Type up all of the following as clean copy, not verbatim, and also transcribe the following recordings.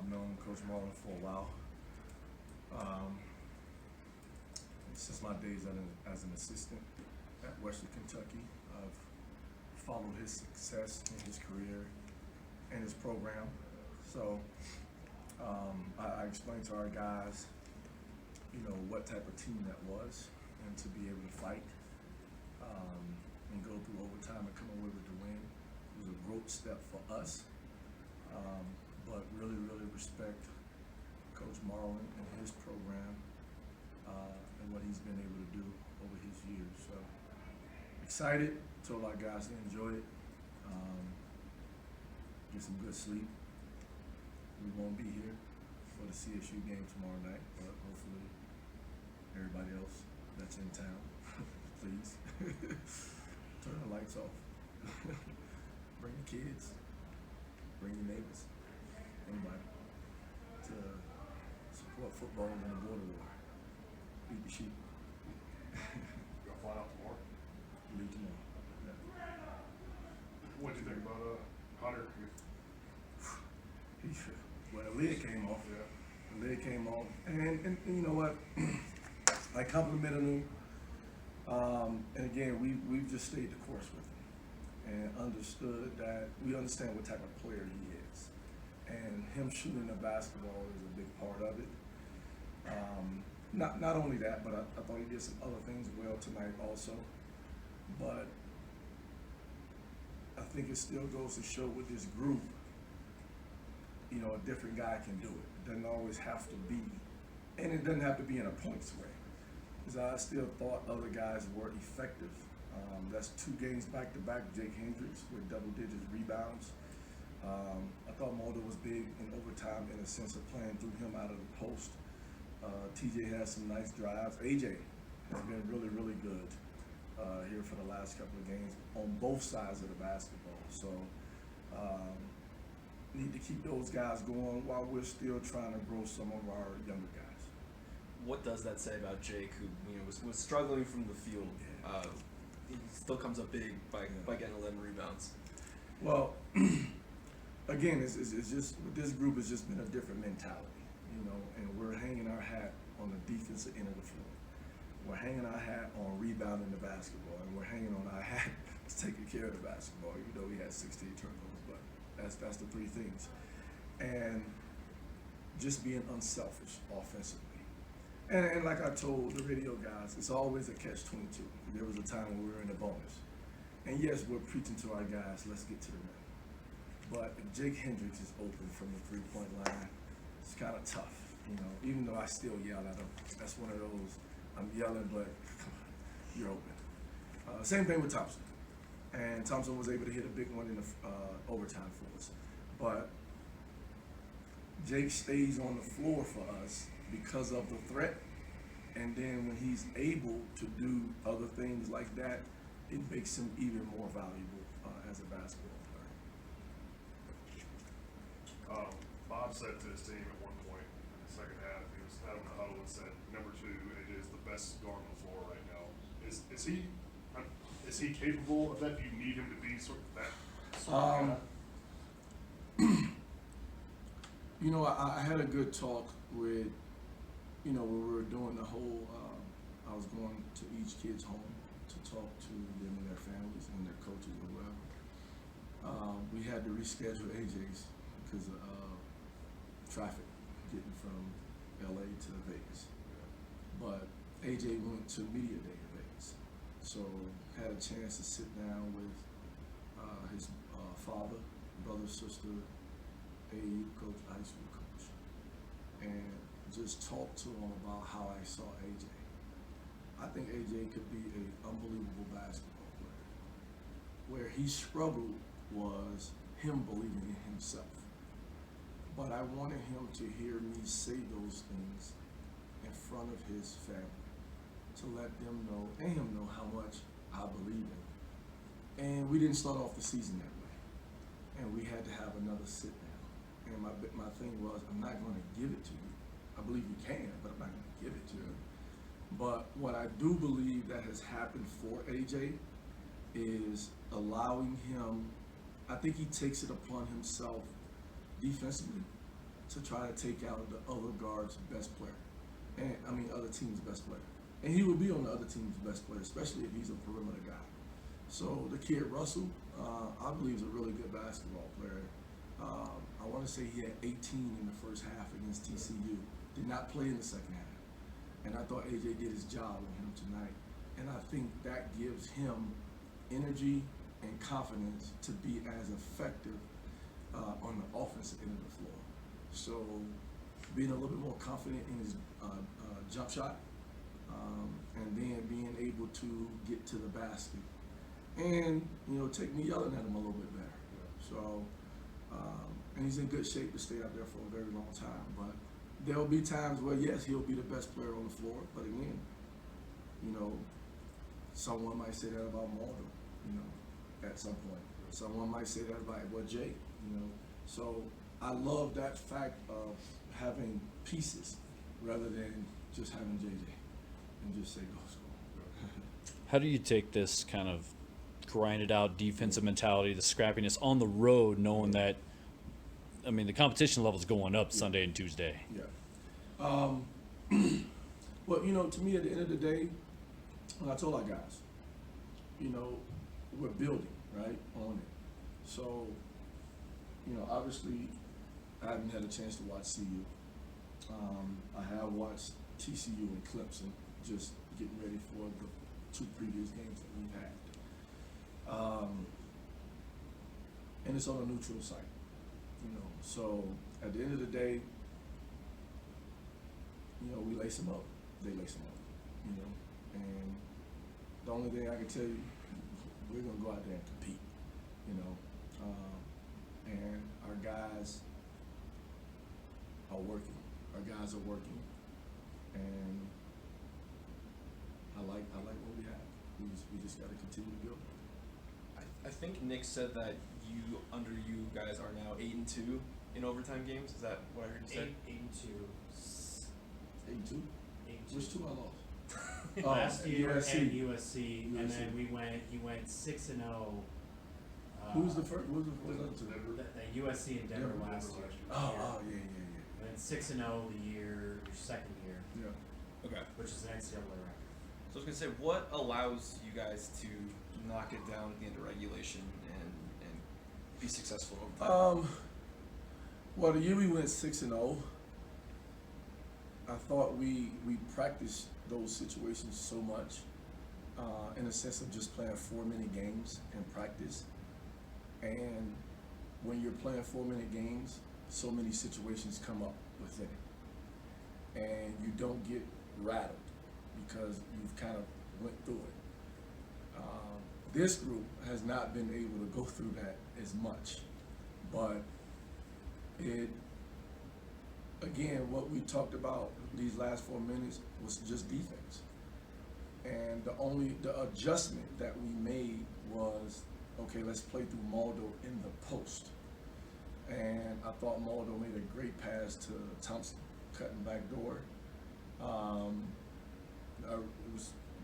I've known Coach Marlin for a while. Since my days as an assistant at Western Kentucky, I've followed his success in his career and his program. So I explained to our guys, what type of team that was, and to be able to fight and go through overtime and come away with the win. It was a growth step for us, but really, really respect Coach Marlin and his program and what he's been able to do over his years. So excited, told our guys to enjoy it, get some good sleep. We won't be here for the CSU game tomorrow night, but hopefully everybody else that's in town, please turn the lights off. Bring the kids, bring your neighbors, anybody to support football in the border war. Beat the sheep. You gonna fly out tomorrow? Leave tomorrow. Yeah. What do you think about Hunter? Well, the lid came off. Yeah. The lid came off, and you know what? I complimented him, and again, we've just stayed the course with him and understood that we understand what type of player he is, and him shooting the basketball is a big part of it. Not only that, but I thought he did some other things well tonight also. But I think it still goes to show with this group, a different guy can do it. It doesn't always have to be, and it doesn't have to be in a points way. Because I still thought other guys were effective. That's 2 games back-to-back, Jake Hendricks with double-digit rebounds. I thought Mulder was big in overtime in a sense of playing through him out of the post. TJ has some nice drives. AJ has been really, really good here for the last couple of games on both sides of the basketball. So need to keep those guys going while we're still trying to grow some of our younger guys. What does that say about Jake, who was struggling from the field? He still comes up big by getting 11 rebounds. Well, again, it's just with this group, it's just been a different mentality, and we're hanging our hat on the defensive end of the floor. We're hanging our hat on rebounding the basketball, and we're hanging on our hat to taking care of the basketball. Even though we had 16 turnovers, but that's the 3 things, and just being unselfish offensively. And like I told the radio guys, it's always a catch-22. There was a time when we were in the bonus. And yes, we're preaching to our guys, let's get to the rim. But if Jake Hendricks is open from the 3-point line, it's kind of tough, even though I still yell at him. That's one of those, I'm yelling, but come on, you're open. Same thing with Thompson. And Thompson was able to hit a big one in the overtime for us. But Jake stays on the floor for us because of the threat, and then when he's able to do other things like that, it makes him even more valuable as a basketball player. Bob said to his team at one point in the second half, he was out on the huddle and said, "Number 2, it is the best guard on the floor right now." Is he capable of that? Do you need him to be sort of that? I had a good talk with, when we were doing the whole, I was going to each kid's home to talk to them and their families and their coaches as well. We had to reschedule AJ's because of traffic getting from LA to Vegas. But AJ went to Media Day in Vegas. So had a chance to sit down with his father, brother, sister, AU coach, high school coach, and just talk to him about how I saw AJ. I think AJ could be an unbelievable basketball player. Where he struggled was him believing in himself. But I wanted him to hear me say those things in front of his family, to let them know and him know how much I believe in him. And we didn't start off the season that way. And we had to have another sit down. And my thing was, I'm not going to give it to you. I believe you can, but I'm not going to give it to you. But what I do believe that has happened for AJ is allowing him, I think he takes it upon himself defensively to try to take out the other guard's best player, and other team's best player. And he would be on the other team's best player, especially if he's a perimeter guy. So the kid Russell, I believe, is a really good basketball player. I want to say he had 18 in the first half against TCU. Did not play in the second half. And I thought AJ did his job on him tonight. And I think that gives him energy and confidence to be as effective on the offensive end of the floor. So being a little bit more confident in his jump shot, and then being able to get to the basket, and take me yelling at him a little bit better. So, and he's in good shape to stay out there for a very long time. But there will be times where yes, he'll be the best player on the floor. But again, someone might say that about Maldo, at some point. Someone might say that about Jake, So I love that fact of having pieces rather than just having JJ and just say go score. How do you take this kind of grinded out defensive mentality, the scrappiness on the road, knowing that, the competition level is going up Sunday and Tuesday? Yeah. Well, to me, at the end of the day, when I told our guys, we're building, right, on it. So, obviously, I haven't had a chance to watch CU. I have watched TCU and Clemson, just getting ready for the 2 previous games that we've had. And it's on a neutral site, So at the end of the day, we lace them up. They lace them up, And the only thing I can tell you, we're gonna go out there and compete, And our guys are working. And I like what we have. We just got to continue to build. I think Nick said that under you guys are now 8-2 in overtime games. Is that what I heard you say? 8-2. 8-2. Which 2 I lost? Last year USC. at USC, and then you went 6-0. Who was the first? Who was the other 2? The USC and Denver last year. Yeah. And then 6-0 the year, your second year, Yeah. Okay. which is an NCAA record. So I was gonna say, what allows you guys to knock it down at the end of regulation and be successful over time? Well, the year we went 6-0, I thought we practiced those situations so much, in a sense of just playing 4-minute games in practice. And when you're playing 4-minute games, so many situations come up within it, and you don't get rattled because you've kind of went through it. This group has not been able to go through that as much, but again, what we talked about these last 4 minutes was just defense. And the adjustment that we made was, okay, let's play through Maldo in the post. And I thought Maldo made a great pass to Thompson, cutting back door.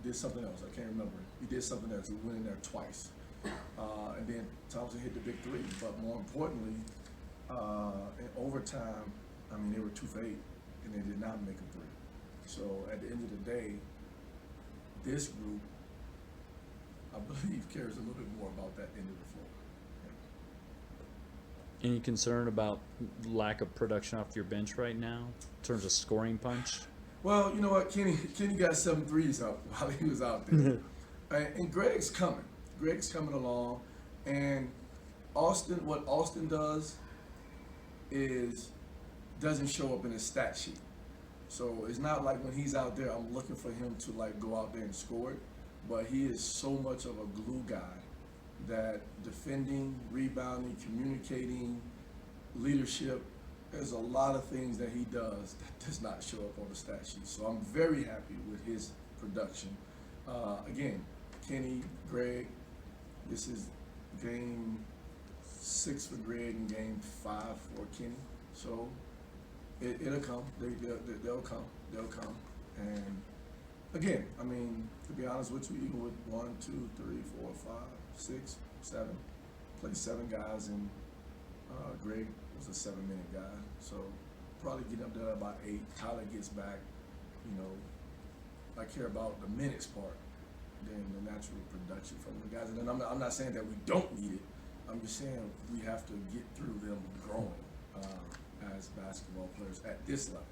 Did something else, I can't remember. He did something else, he went in there twice. And then Thompson hit the big 3, but more importantly, in overtime, they were 2 for 8, and they did not make a 3. So at the end of the day, this group, I believe, cares a little bit more about that end of the floor. Any concern about lack of production off your bench right now in terms of scoring punch? Well, you know what, Kenny got 7 threes up while he was out there. And Greg's coming. Greg's coming along. And what Austin does is doesn't show up in his stat sheet. So it's not like when he's out there, I'm looking for him to go out there and score it. But he is so much of a glue guy that defending, rebounding, communicating, leadership, there's a lot of things that he does that does not show up on the stat sheet. So I'm very happy with his production. Again, Kenny, Greg, this is game 6 for Greg and game 5 for Kenny. So it'll come. They'll come. They'll come. And again, to be honest with you, even with 1, 2, 3, 4, 5, 6, 7, played 7 guys, and Greg was a 7-minute guy. So probably getting up there about 8. Tyler gets back, you know, I care about the minutes part than the natural production from the guys. And then I'm not saying that we don't need it. I'm just saying we have to get through them growing as basketball players at this level.